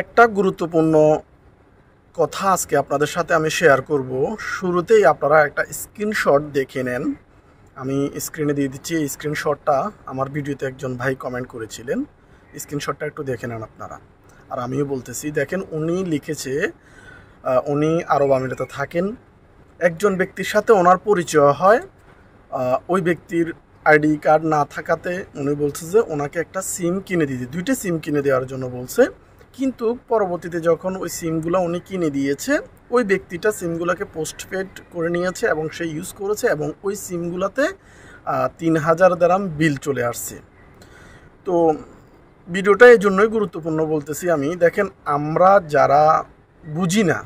একটা গুরুত্বপূর্ণ কথা আজকে আপনাদের সাথে আমি শেয়ার করব। শুরুতেই আপনারা একটা স্ক্রিনশট দেখে নেন। আমি স্ক্রিনে দিয়ে দিচ্ছি। এই স্ক্রিনশটটা আমার ভিডিওতে একজন ভাই কমেন্ট করেছিলেন। স্ক্রিনশটটা একটু দেখে নেন আপনারা। আর আমিও বলতেছি, দেখেন উনি লিখেছে উনি আরব আমিরাতে থাকেন। একজন ব্যক্তির সাথে ওনার পরিচয় হয়। ওই ব্যক্তির আইডি কার্ড না থাকাতে উনি বলছে যে ওনাকে একটা সিম কিনে দিতে, 2টা সিম কিনে দেওয়ার জন্য বলছে। কিন্তু পরবর্তীতে যখন ওই সিমগুলো উনি কিনে দিয়েছে, ওই ব্যক্তিটা সিমগুলোকে পোস্টপেড করে নিয়েছে এবং সে ইউজ করেছে এবং ওই সিমগুলোতে 3000 দিরহাম বিল চলে আসছে। তো ভিডিওটা এই জন্যই গুরুত্বপূর্ণ বলতেছি আমি। দেখেন, আমরা যারা বুঝি না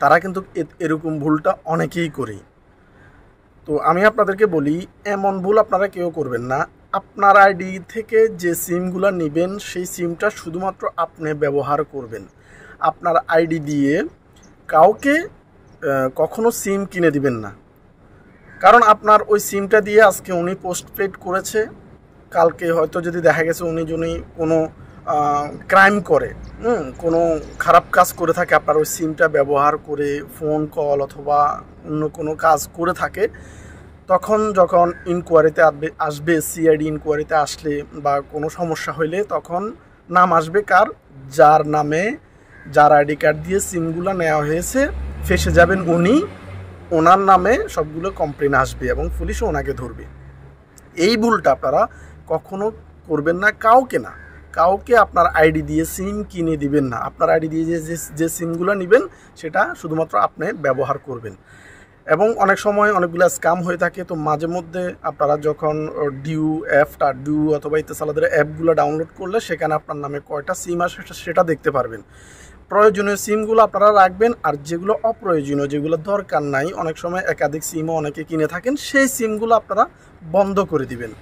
তারা কিন্তু এরকম ভুলটা অনেকেই করি। তো আমি আপনাদেরকে বলি, এমন ভুল আপনারা কেউ করবেন না। আপনার আইডি থেকে যে সিমগুলো নেবেন সেই সিমটা শুধুমাত্র আপনি ব্যবহার করবেন। আপনার আইডি দিয়ে কাউকে কখনো সিম কিনে দিবেন না। কারণ আপনার ওই সিমটা দিয়ে আজকে উনি পোস্টপেড করেছে, কালকে হয়তো যদি দেখা গেছে উনি যদি কোনো ক্রাইম করে, কোনো খারাপ কাজ করে থাকে, আপনার ওই সিমটা ব্যবহার করে ফোন কল অথবা অন্য কোনো কাজ করে থাকে, তখন যখন ইনকোয়ারিতে আসবে, সিআইডি ইনকোয়ারিতে আসলে বা কোনো সমস্যা হইলে তখন নাম আসবে কার? যার নামে, যার আইডি কার্ড দিয়ে সিমগুলো নেওয়া হয়েছে, ফেসে যাবেন উনি। ওনার নামে সবগুলো কমপ্লেন আসবে এবং পুলিশও ওনাকে ধরবে। এই ভুলটা আপনারা কখনো করবেন না। কাউকে আপনার আইডি দিয়ে সিম কিনে দিবেন না। আপনার আইডি দিয়ে যে সিমগুলো নেবেন সেটা শুধুমাত্র আপনি ব্যবহার করবেন। এবং অনেক সময় অনেকগুলো স্ক্যাম হয়ে থাকে। তো মাঝে মধ্যে আপনারা যখন ডিউ অথবা ইত্তেসালাদের অ্যাপগুলো ডাউনলোড করলে সেখানে আপনার নামে কয়টা সিম আসে সেটা দেখতে পারবেন। প্রয়োজনীয় সিমগুলো আপনারা রাখবেন, আর যেগুলো অপ্রয়োজনীয়, যেগুলো দরকার নাই, অনেক সময় একাধিক সিমও অনেকে কিনে থাকেন, সেই সিমগুলো আপনারা বন্ধ করে দিবেন।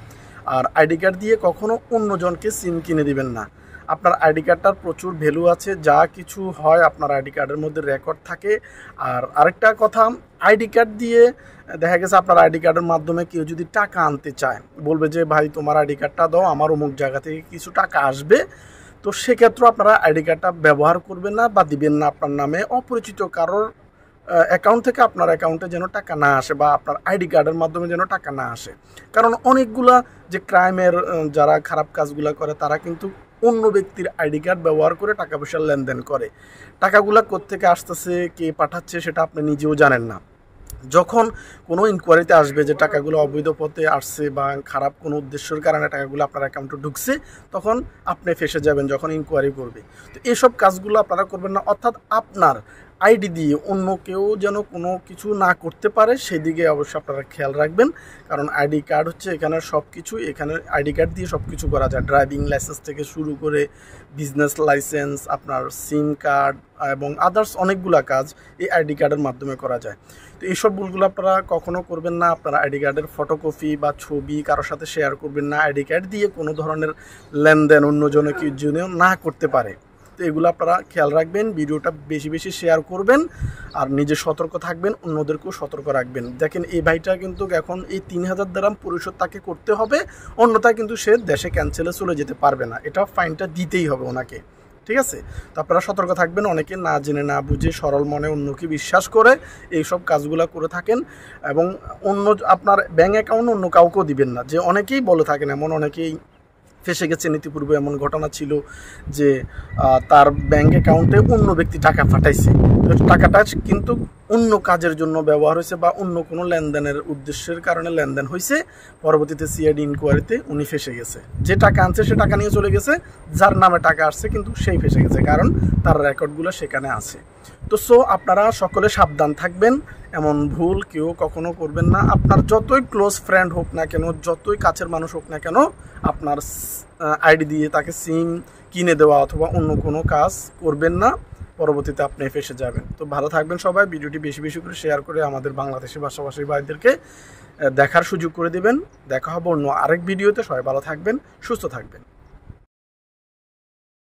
আর আইডি কার্ড দিয়ে কখনো অন্যজনকে সিম কিনে দিবেন না। আপনার আইডি কার্ডটার প্রচুর ভ্যালু আছে, যা কিছু হয় আপনার আইডি কার্ডের মধ্যে রেকর্ড থাকে। আর আরেকটা কথা, আইডি কার্ড দিয়ে দেখা গেছে আপনার আইডি কার্ডের মাধ্যমে কেউ যদি টাকা আনতে চায়, বলবে যে ভাই তোমার আইডি কার্ডটা দাও, আমার অমুক জায়গা থেকে কিছু টাকা আসবে। তো সেক্ষেত্রে আপনারা আইডি কার্ডটা ব্যবহার করবেন না বা দিবেন না আপনার নামে। অপরিচিত কারোর অ্যাকাউন্ট থেকে আপনার অ্যাকাউন্টে যেন টাকা না আসে বা আপনার আইডি কার্ডের মাধ্যমে যেন টাকা না আসে। কারণ অনেকগুলা যে ক্রাইমের যারা খারাপ কাজগুলো করে, তারা কিন্তু অন্য ব্যক্তির আইডি কার্ড ব্যবহার করে টাকা পয়সার লেনদেন করে। টাকাগুলা কোত্থেকে আসতেছে, কে পাঠাচ্ছে, সেটা আপনি নিজেও জানেন না। যখন কোনো ইনকোয়ারিতে আসবে যে টাকাগুলো অবৈধ পথে আসছে বা খারাপ কোনো উদ্দেশ্যের কারণে টাকাগুলো আপনার অ্যাকাউন্টে ঢুকছে, তখন আপনি ফেসে যাবেন যখন ইনকোয়ারি করবে। তো এসব কাজগুলো আপনারা করবেন না। অর্থাৎ আপনার আইডি দিয়ে অন্য কেউ যেন কোনো কিছু না করতে পারে, সেদিকে অবশ্যই আপনারা খেয়াল রাখবেন। কারণ আইডি কার্ড হচ্ছে এখানে সব কিছু, এখানে আইডি কার্ড দিয়ে সব কিছু করা যায়। ড্রাইভিং লাইসেন্স থেকে শুরু করে বিজনেস লাইসেন্স, আপনার সিম কার্ড এবং আদার্স অনেকগুলো কাজ এই আইডি কার্ডের মাধ্যমে করা যায়। তো এইসব ভুলগুলো আপনারা কখনো করবেন না। আপনারা আইডি কার্ডের ফটোকপি বা ছবি কারোর সাথে শেয়ার করবেন না। আইডি কার্ড দিয়ে কোনো ধরনের লেনদেন অন্যজনে কেউ যেন না করতে পারে। তো এগুলো আপনারা খেয়াল রাখবেন। ভিডিওটা বেশি বেশি শেয়ার করবেন আর নিজে সতর্ক থাকবেন, অন্যদেরকেও সতর্ক রাখবেন। দেখেন, এই ভাইটা কিন্তু এখন এই 3000 দিরহাম পরিশোধ তাকে করতে হবে, অন্যথায় কিন্তু সে দেশে ক্যান্সেলে চলে যেতে পারবে না। এটা ফাইনটা দিতেই হবে ওনাকে, ঠিক আছে? তো আপনারা সতর্ক থাকবেন। অনেকে না জেনে না বুঝে সরল মনে অন্যকে বিশ্বাস করে এইসব কাজগুলো করে থাকেন এবং অন্য আপনার ব্যাঙ্ক অ্যাকাউন্ট অন্য কাউকেও দিবেন না। যে অনেকেই বলে থাকেন, এমন অনেকেই ফেসে গেছেন। ইতিপূর্বে এমন ঘটনা ছিল যে তার ব্যাঙ্ক অ্যাকাউন্টে অন্য ব্যক্তি টাকা পাঠাইছে, টাকাটা কিন্তু অন্য কাজের জন্য ব্যবহার হয়েছে বা অন্য কোনো লেনদেনের উদ্দেশ্যের কারণে লেনদেন হয়েছে। পরবর্তীতে সিআইডি ইনকোয়ারিতে উনি ফেসে গেছে। যে টাকা আনছে সে টাকা নিয়ে চলে গেছে, যার নামে টাকা আসছে কিন্তু সেই ফেসে গেছে, কারণ তার রেকর্ডগুলো সেখানে আছে। তো আপনারা সকলে সাবধান থাকবেন, এমন ভুল কেউ কখনো করবেন না। আপনার যতই ক্লোজ ফ্রেন্ড হোক না কেন, যতই কাছের মানুষ হোক না কেন, আপনার আইডি দিয়ে তাকে সিম কিনে দেওয়া অথবা অন্য কোনো কাজ করবেন না, পরবর্তীতে আপনি ফেসে যাবেন। তো ভালো থাকবেন সবাই। ভিডিওটি বেশি বেশি করে শেয়ার করে আমাদের বাংলাদেশি ভাষাভাষী ভাইদেরকে দেখার সুযোগ করে দিবেন। দেখা হবে অন্য আরেক ভিডিওতে। সবাই ভালো থাকবেন, সুস্থ থাকবেন।